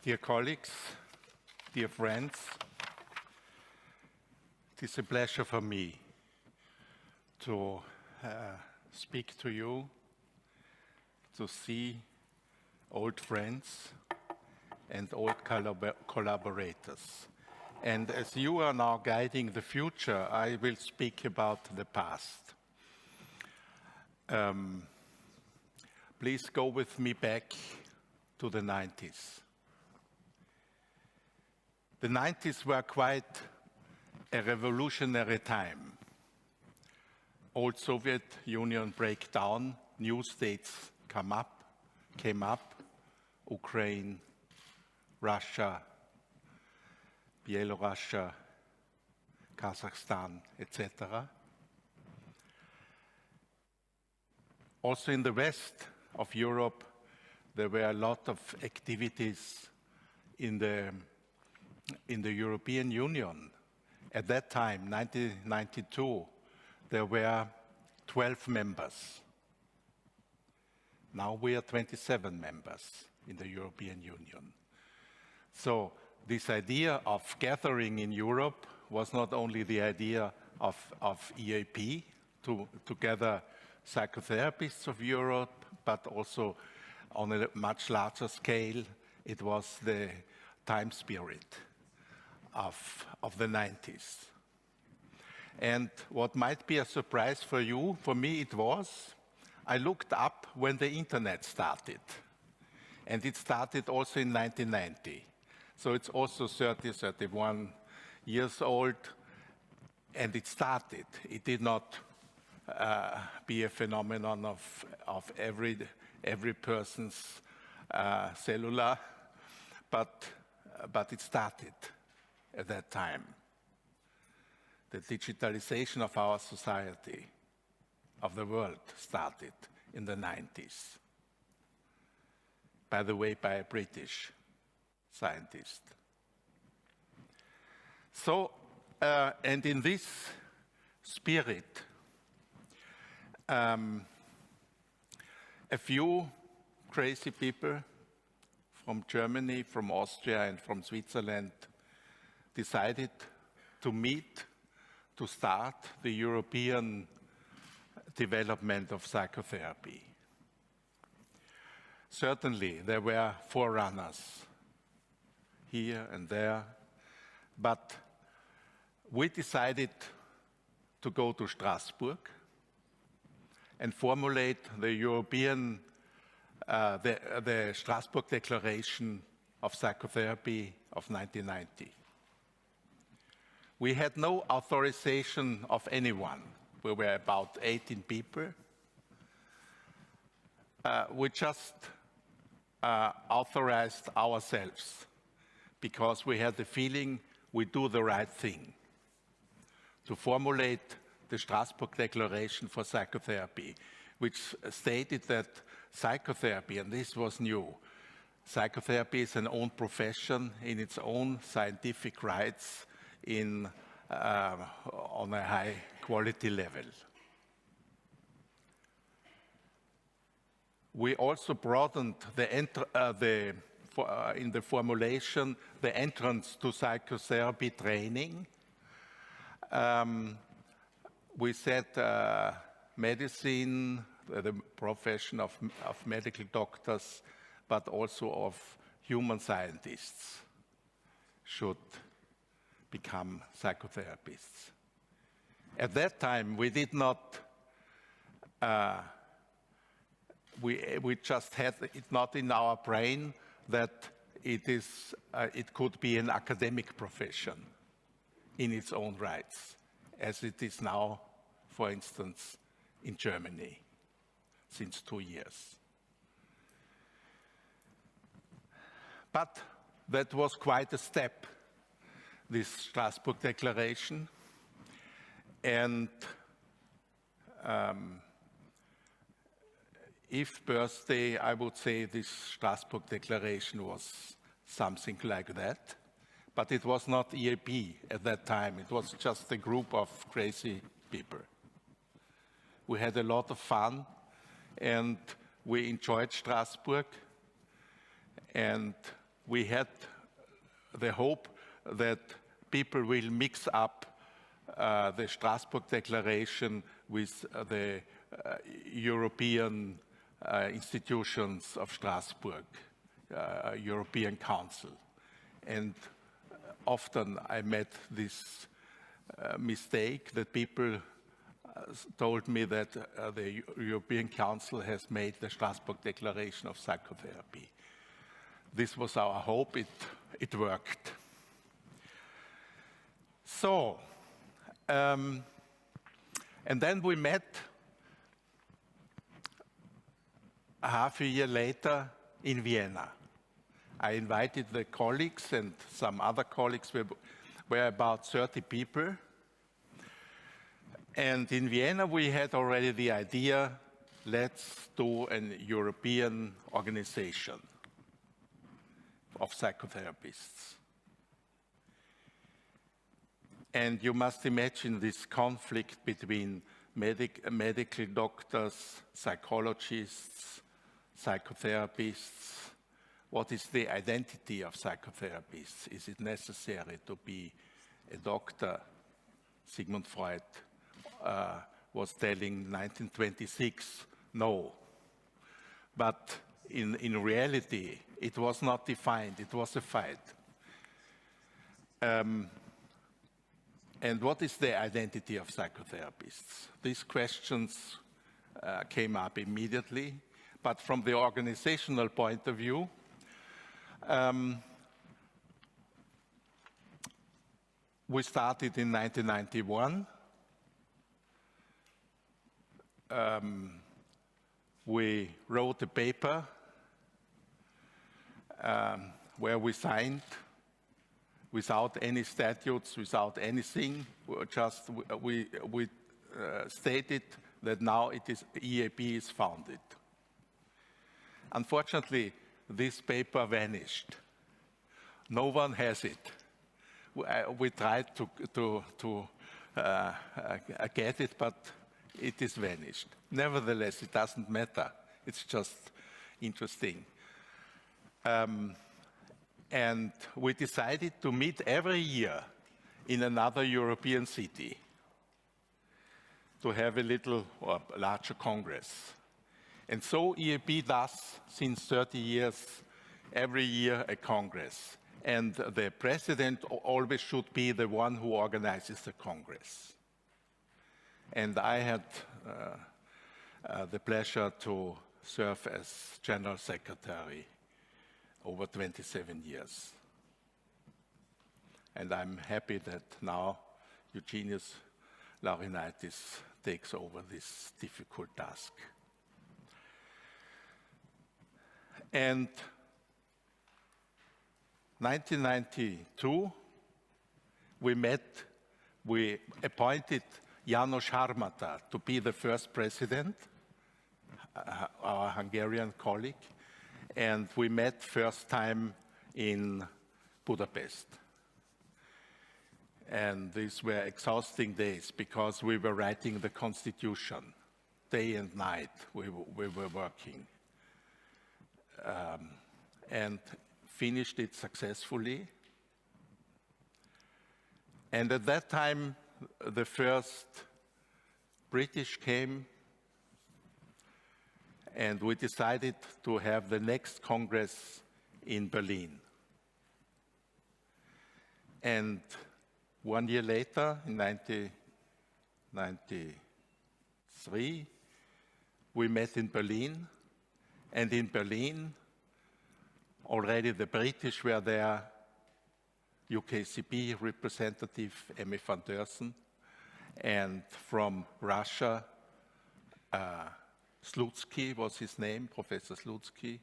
Dear colleagues, dear friends, it is a pleasure for me to speak to you, to see old friends and old collaborators. And as you are now guiding the future, I will speak about the past. Please go with me back to the 90s. The 90s were quite a revolutionary time. Old Soviet Union break down, new states came up, Ukraine, Russia, Belarus, Kazakhstan, etc. Also in the west of Europe, there were a lot of activities in the European Union. At that time, 1992, there were 12 members. Now we are 27 members in the European Union. So this idea of gathering in Europe was not only the idea of EAP, to gather psychotherapists of Europe, but also on a much larger scale, it was the time spirit of the 90s. And what might be a surprise for you, for me it was, I looked up when the internet started. And it started also in 1990. So it's also 30, 31 years old, and it started. It did not be a phenomenon of every person's cellular, but it started at that time. The digitalization of our society, of the world, started in the 90s. By the way, by a British scientist. So, and in this spirit, a few crazy people from Germany, from Austria, and from Switzerland decided to meet to start the European development of psychotherapy. Certainly, there were forerunners here and there, but we decided to go to Strasbourg and formulate the European, the Strasbourg Declaration of Psychotherapy of 1990. We had no authorization of anyone. We were about 18 people. We just authorized ourselves because we had the feeling we do the right thing to formulate the Strasbourg Declaration for Psychotherapy, which stated that psychotherapy, and this was new, psychotherapy is an own profession in its own scientific rights on a high quality level. We also broadened in the formulation the entrance to psychotherapy training. We said medicine, the profession of medical doctors, but also of human scientists should become psychotherapists. At that time, we did not, we just had it not in our brain that it could be an academic profession in its own rights, as it is now, for instance, in Germany, since 2 years. But that was quite a step, this Strasbourg Declaration. And if birthday, I would say this Strasbourg Declaration was something like that. But it was not EAP at that time. It was just a group of crazy people. We had a lot of fun, and we enjoyed Strasbourg. And we had the hope that people will mix up the Strasbourg Declaration with the European institutions of Strasbourg, European Council. And often I met this mistake that people told me that the European Council has made the Strasbourg Declaration of Psychotherapy. This was our hope. It worked. So, and then we met half a year later in Vienna. I invited the colleagues, and some other colleagues were about 30 people. And in Vienna, we had already the idea, let's do a European organization of psychotherapists. And you must imagine this conflict between medical doctors, psychologists, psychotherapists. What is the identity of psychotherapists? Is it necessary to be a doctor? Sigmund Freud was telling 1926, no. But in reality, it was not defined, it was a fight. And what is the identity of psychotherapists? These questions came up immediately, but from the organizational point of view, we started in 1991. We wrote a paper where we signed without any statutes, without anything. We stated that now EAP is founded. Unfortunately, this paper vanished. No one has it. We tried to get it, but it is vanished. Nevertheless, it doesn't matter. It's just interesting. And we decided to meet every year in another European city to have a little or larger congress. And so EAP does, since 30 years, every year a congress. And the president always should be the one who organizes the congress. And I had the pleasure to serve as general secretary over 27 years. And I'm happy that now Eugenius Laurinaitis takes over this difficult task. And 1992, we appointed János Harmata to be the first president, our Hungarian colleague, and we met first time in Budapest. And these were exhausting days because we were writing the constitution. Day and night we were working. And finished it successfully. And at that time, the first British came, and we decided to have the next Congress in Berlin. And 1 year later, in 1993, we met in Berlin, and in Berlin, already the British were there, UKCP representative Emmy van Deursen, and from Russia, Slutsky was his name, Professor Slutsky,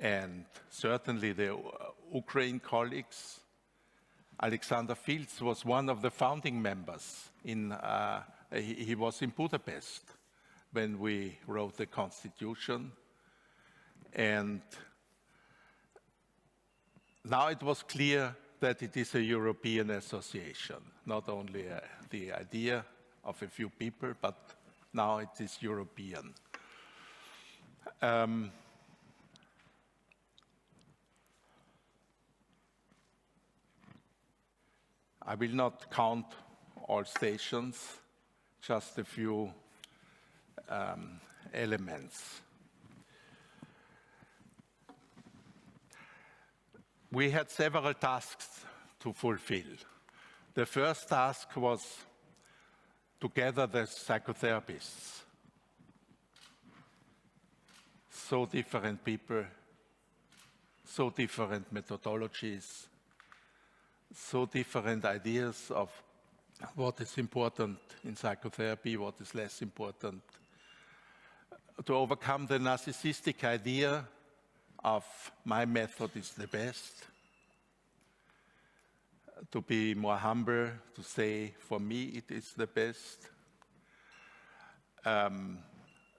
and certainly the Ukraine colleagues. Alexander Filz was one of the founding members. He was in Budapest when we wrote the Constitution. And now it was clear that it is a European association, not only the idea of a few people, but now it is European. I will not count all stations, just a few elements. We had several tasks to fulfill. The first task was to gather the psychotherapists. So different people, so different methodologies, so different ideas of what is important in psychotherapy, what is less important. To overcome the narcissistic idea of my method is the best. To be more humble, to say, for me it is the best.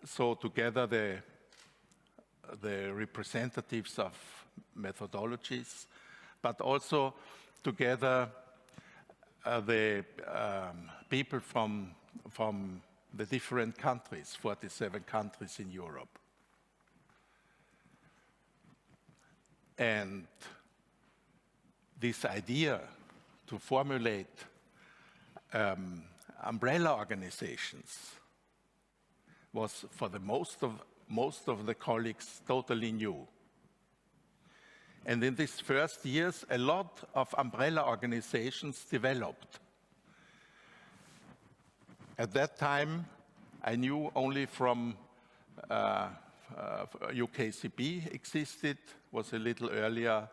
So together the representatives of methodologies, but also together the people from the different countries, 47 countries in Europe. And this idea to formulate umbrella organizations was for the most of the colleagues totally new. And in these first years, a lot of umbrella organizations developed. At that time, I knew only from UKCB existed, was a little earlier.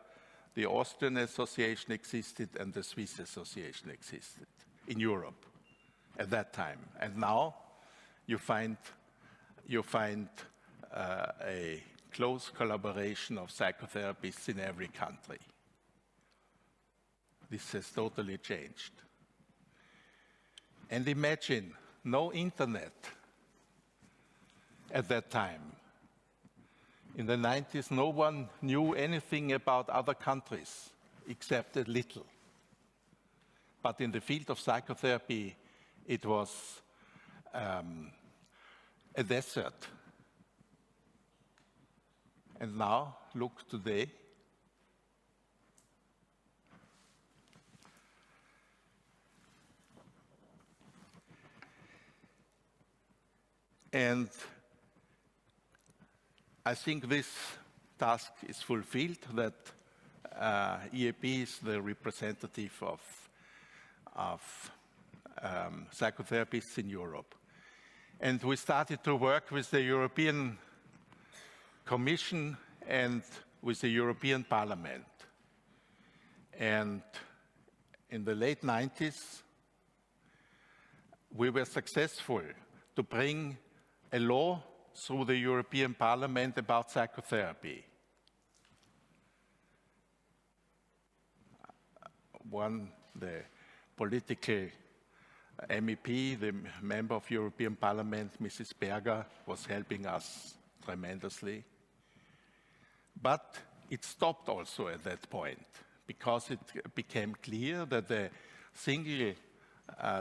The Austrian Association existed and the Swiss Association existed in Europe at that time. And now you find a close collaboration of psychotherapists in every country. This has totally changed. And imagine, no internet at that time. In the 90s, no one knew anything about other countries, except a little. But in the field of psychotherapy, it was a desert. And now, look today. And I think this task is fulfilled, that EAP is the representative of psychotherapists in Europe. And we started to work with the European Commission and with the European Parliament. And in the late 90s, we were successful to bring a law through the European Parliament about psychotherapy. The political MEP, the member of European Parliament, Mrs. Berger, was helping us tremendously. But it stopped also at that point, because it became clear that the single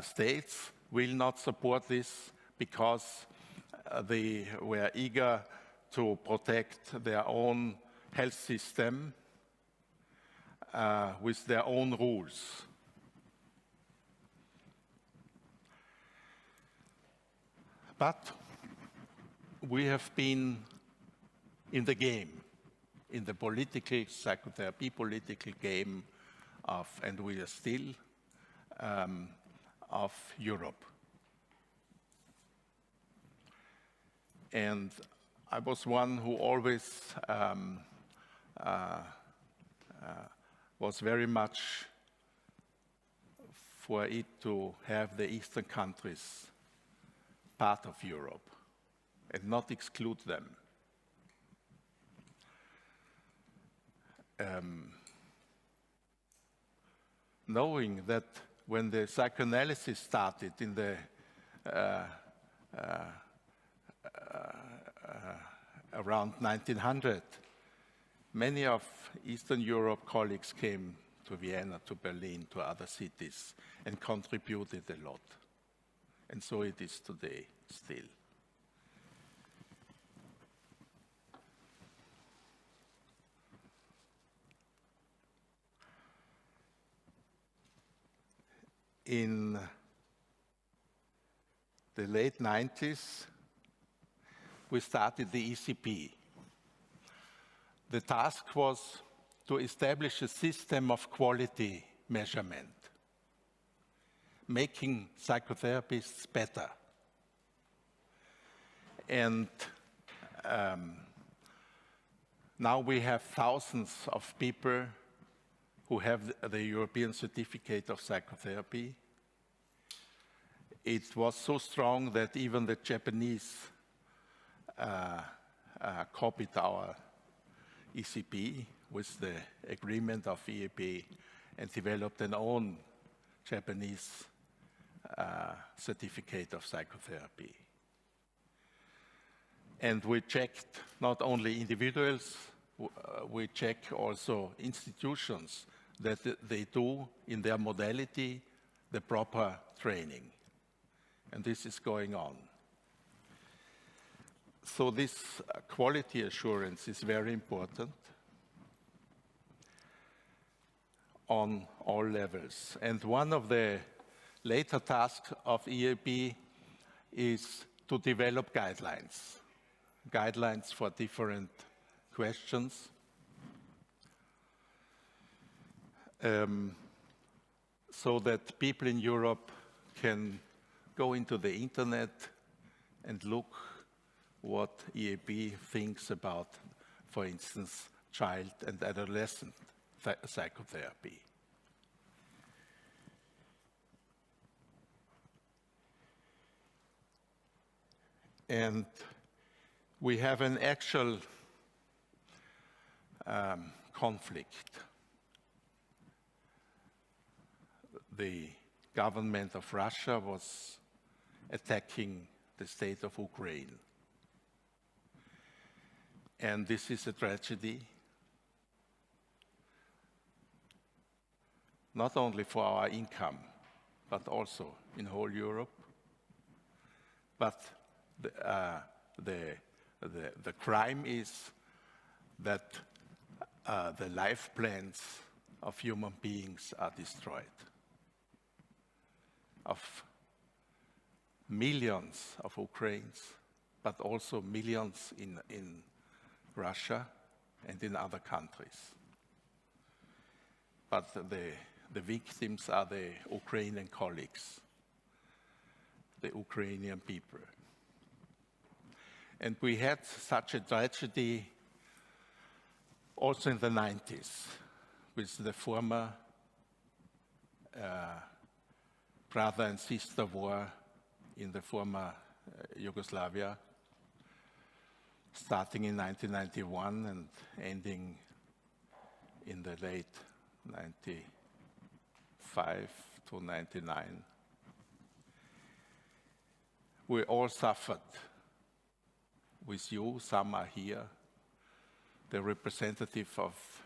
states will not support this, because they were eager to protect their own health system with their own rules. But we have been in the game, in the political psychotherapy political game of, and we are still, of Europe. And I was one who always was very much for it to have the Eastern countries part of Europe and not exclude them. Knowing that when the psychoanalysis started in the around 1900, many of Eastern Europe colleagues came to Vienna, to Berlin, to other cities, and contributed a lot. And so it is today, still. in the late 90s, we started the ECP. The task was to establish a system of quality measurement, making psychotherapists better. And now we have thousands of people who have the European Certificate of Psychotherapy. It was so strong that even the Japanese copied our ECP with the agreement of EAP and developed an own Japanese certificate of psychotherapy. And we checked not only individuals, we check also institutions that they do in their modality the proper training. And this is going on. So this quality assurance is very important on all levels. And one of the later tasks of EAP is to develop guidelines for different questions. So that people in Europe can go into the internet and look what EAP thinks about, for instance, child and adolescent psychotherapy. And we have an actual conflict. The government of Russia was attacking the state of Ukraine. And this is a tragedy, not only for our income, but also in whole Europe. But the crime is that the life plans of human beings are destroyed, of millions of Ukrainians, but also millions in Russia and in other countries. But the victims are the Ukrainian colleagues, the Ukrainian people. And we had such a tragedy also in the 90s with the former brother and sister war in the former Yugoslavia, starting in 1991 and ending in the late 95 to 99. We all suffered with you. Some are here. The representative of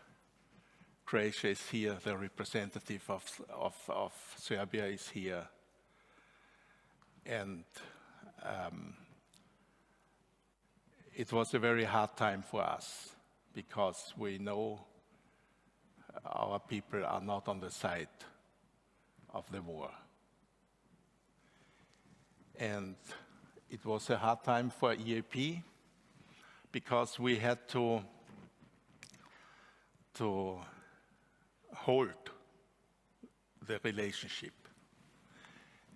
Croatia is here. The representative of Serbia is here. And it was a very hard time for us because we know our people are not on the side of the war. And it was a hard time for EAP because we had to hold the relationship.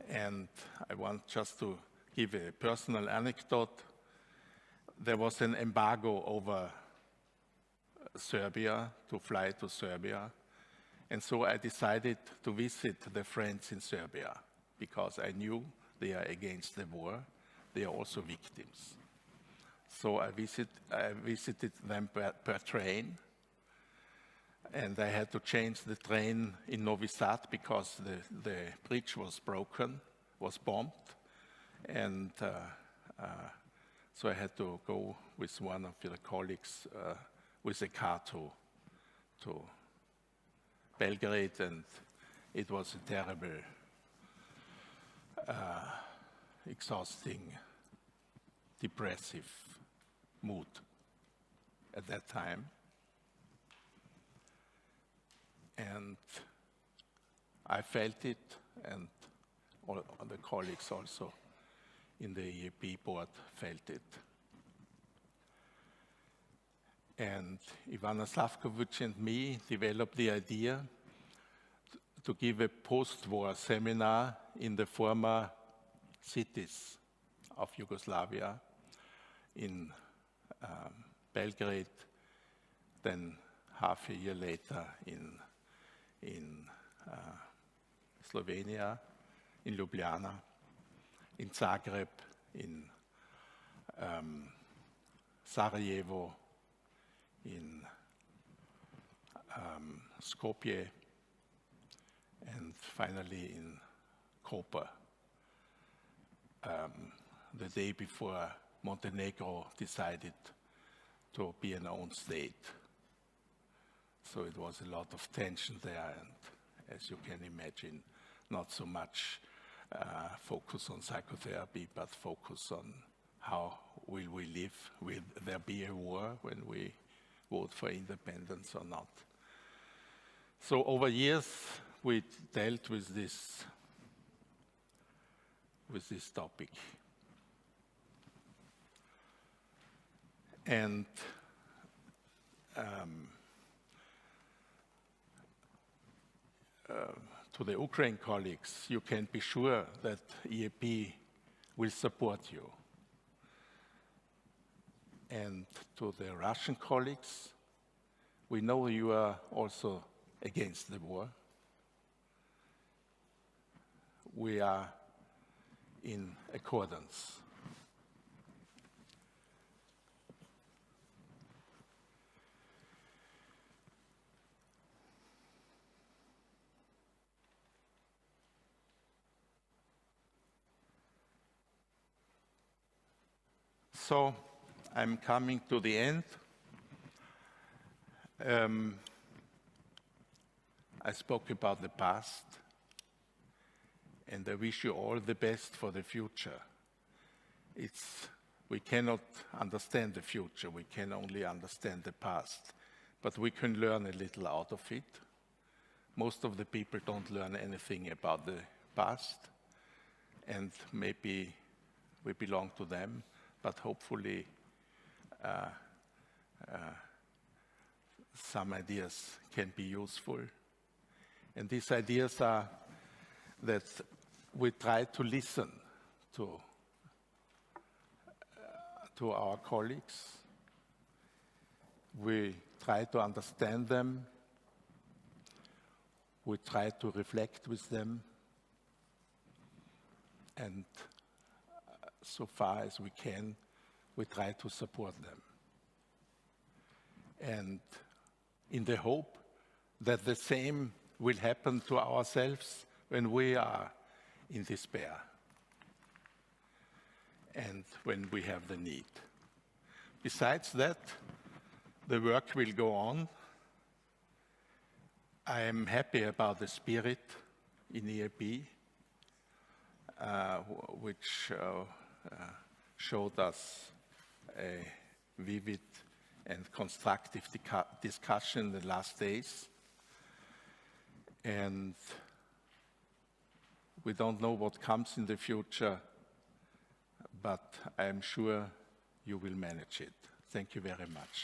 And I want just to give a personal anecdote. There was an embargo over Serbia, to fly to Serbia. And so I decided to visit the friends in Serbia because I knew they are against the war. They are also victims. So I visited them per train. And I had to change the train in Novi Sad because the bridge was broken, was bombed. And so I had to go with one of your colleagues with a car to Belgrade, and it was a terrible, exhausting, depressive mood at that time. And I felt it, and all the colleagues also in the EAP board felt it. And Ivana Slavkovic and me developed the idea to give a post-war seminar in the former cities of Yugoslavia, in Belgrade, then half a year later in Slovenia, in Ljubljana, in Zagreb, in Sarajevo, in Skopje, and finally in Koper, the day before Montenegro decided to be an own state. So it was a lot of tension there, and as you can imagine, not so much focus on psychotherapy, but focus on how will we live, will there be a war when we vote for independence or not. So over years, we dealt with this topic. And to the Ukraine colleagues, you can be sure that EAP will support you. And to the Russian colleagues, we know you are also against the war. We are in accordance. So I'm coming to the end. I spoke about the past, and I wish you all the best for the future. We cannot understand the future, we can only understand the past, but we can learn a little out of it. Most of the people don't learn anything about the past, and maybe we belong to them, but hopefully some ideas can be useful. And these ideas are that we try to listen to our colleagues. We try to understand them. We try to reflect with them. And so far as we can, we try to support them. And in the hope that the same will happen to ourselves when we are in despair and when we have the need. Besides that, the work will go on. I am happy about the spirit in EAP, which showed us a vivid and constructive discussion in the last days. And we don't know what comes in the future, but I am sure you will manage it. Thank you very much.